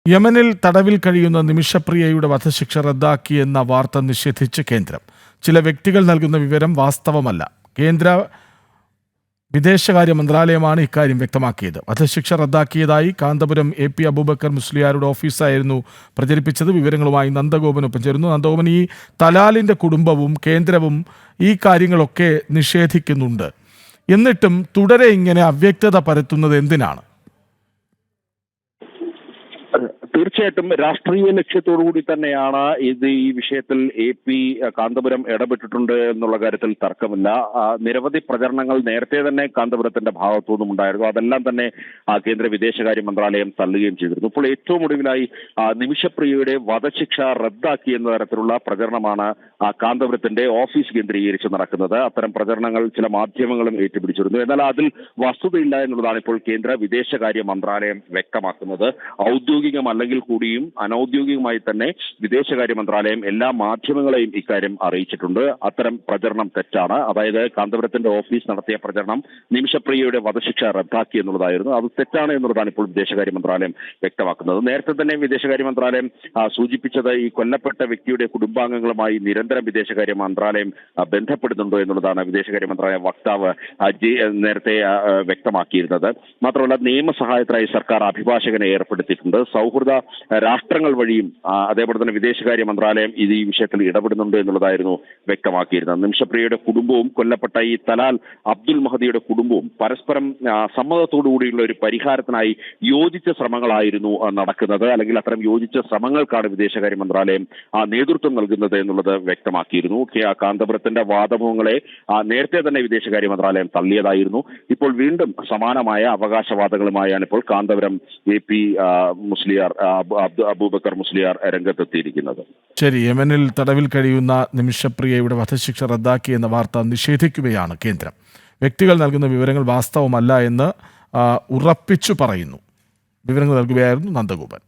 യമനിൽ തടവിൽ കഴിയുന്ന നിമിഷപ്രിയയുടെ വധശിക്ഷ റദ്ദാക്കിയെന്ന വാർത്ത നിഷേധിച്ച് കേന്ദ്രം. ചില വ്യക്തികൾ നൽകുന്ന വിവരം വാസ്തവമല്ല. കേന്ദ്ര വിദേശകാര്യ മന്ത്രാലയമാണ് ഇക്കാര്യം വ്യക്തമാക്കിയത്. വധശിക്ഷ റദ്ദാക്കിയതായി കാന്തപുരം AP അബൂബക്കർ മുസ്ലിയാരുടെ ഓഫീസായിരുന്നു പ്രചരിപ്പിച്ചത്. വിവരങ്ങളുമായി നന്ദഗോപനൊപ്പം ചേരുന്നു. നന്ദഗോപൻ, ഈ തലാലിൻ്റെ കുടുംബവും കേന്ദ്രവും ഈ കാര്യങ്ങളൊക്കെ നിഷേധിക്കുന്നുണ്ട്. എന്നിട്ടും തുടരെ ഇങ്ങനെ അവ്യക്തത പരത്തുന്നത് എന്തിനാണ്? തീർച്ചയായിട്ടും രാഷ്ട്രീയ ലക്ഷ്യത്തോടുകൂടി തന്നെയാണ് ഈ വിഷയത്തിൽ AP കാന്തപുരം ഇടപെട്ടിട്ടുണ്ട് എന്നുള്ള കാര്യത്തിൽ തർക്കമില്ല. നിരവധി പ്രചരണങ്ങൾ നേരത്തെ തന്നെ കാന്തപുരത്തിന്റെ ഭാഗത്തുനിന്നും ഉണ്ടായിരുന്നു. അതെല്ലാം തന്നെ കേന്ദ്ര വിദേശകാര്യ മന്ത്രാലയം തള്ളുകയും ചെയ്തിരുന്നു. ഇപ്പോൾ ഏറ്റവും ഒടുവിലായി നിമിഷപ്രിയയുടെ വധശിക്ഷ റദ്ദാക്കി എന്ന തരത്തിലുള്ള പ്രചരണമാണ് കാന്തപുരത്തിന്റെ ഓഫീസ് കേന്ദ്രീകരിച്ച് നടക്കുന്നത്. അത്തരം പ്രചരണങ്ങൾ ചില മാധ്യമങ്ങളും ഏറ്റുപിടിച്ചിരുന്നു. എന്നാൽ അതിൽ വസ്തുതയില്ല എന്നുള്ളതാണ് ഇപ്പോൾ കേന്ദ്ര വിദേശകാര്യ മന്ത്രാലയം വ്യക്തമാക്കുന്നത്. ഔദ്യോഗികമല്ലെങ്കിൽ കൂടിയും അനൌദ്യോഗികമായി തന്നെ വിദേശകാര്യ മന്ത്രാലയം എല്ലാ മാധ്യമങ്ങളെയും ഇക്കാര്യം അറിയിച്ചിട്ടുണ്ട്. അത്തരം പ്രചരണം തെറ്റാണ്. അതായത് കാന്തപുരത്തിന്റെ ഓഫീസ് നടത്തിയ പ്രചരണം നിമിഷപ്രിയയുടെ വധശിക്ഷ റദ്ദാക്കി എന്നുള്ളതായിരുന്നു. അത് തെറ്റാണ് എന്നുള്ളതാണ് ഇപ്പോൾ വിദേശകാര്യ മന്ത്രാലയം വ്യക്തമാക്കുന്നത്. നേരത്തെ തന്നെ വിദേശകാര്യ മന്ത്രാലയം സൂചിപ്പിച്ചത് ഈ കൊല്ലപ്പെട്ട വ്യക്തിയുടെ കുടുംബാംഗങ്ങളുമായി നിരന്തരം വിദേശകാര്യ മന്ത്രാലയം ബന്ധപ്പെടുന്നുണ്ടോ എന്നുള്ളതാണ് വിദേശകാര്യ മന്ത്രാലയ വക്താവ് നേരത്തെ വ്യക്തമാക്കിയിരുന്നത്. മാത്രമല്ല, നിയമസഹായത്തിനായി സർക്കാർ അഭിഭാഷകനെ ഏർപ്പെടുത്തിയിട്ടുണ്ട്. സൗഹൃദ രാഷ്ട്രങ്ങൾ വഴിയും അതേപോലെ തന്നെ വിദേശകാര്യ മന്ത്രാലയം ഈ വിഷയത്തിൽ ഇടപെടുന്നുണ്ട് എന്നുള്ളതായിരുന്നു വ്യക്തമാക്കിയിരുന്നത്. നിമിഷപ്രിയയുടെ കുടുംബവും കൊല്ലപ്പെട്ട ഈ തലാൽ അബ്ദുൽ മഹദിയുടെ കുടുംബവും പരസ്പരം സമ്മതത്തോടുകൂടിയുള്ള ഒരു പരിഹാരത്തിനായി യോജിച്ച ശ്രമങ്ങളായിരുന്നു നടക്കുന്നത്. അല്ലെങ്കിൽ അത്തരം യോജിച്ച ശ്രമങ്ങൾക്കാണ് വിദേശകാര്യ മന്ത്രാലയം നേതൃത്വം നൽകുന്നത് എന്നുള്ളത് വ്യക്തമാക്കിയിരുന്നു. കാന്തപുരത്തിന്റെ വാദമുഖങ്ങളെ നേരത്തെ തന്നെ വിദേശകാര്യ മന്ത്രാലയം തള്ളിയതായിരുന്നു. ഇപ്പോൾ വീണ്ടും സമാനമായ അവകാശവാദങ്ങളുമായാണ് ഇപ്പോൾ കാന്തപുരം AP മുസ്ലിയാർ അബൂബക്കർ മുസ്ലിയാർ രംഗത്തെത്തിയിരിക്കുന്നത്. ശരി, യമനിൽ തടവിൽ കഴിയുന്ന നിമിഷപ്രിയയുടെ വധശിക്ഷ റദ്ദാക്കി എന്ന വാർത്ത നിഷേധിക്കുകയാണ് കേന്ദ്രം. വ്യക്തികൾ നൽകുന്ന വിവരങ്ങൾ വാസ്തവമല്ല എന്ന് ഉറപ്പിച്ചു പറയുന്നു. വിവരങ്ങൾ നൽകുകയായിരുന്നു നന്ദഗോപൻ.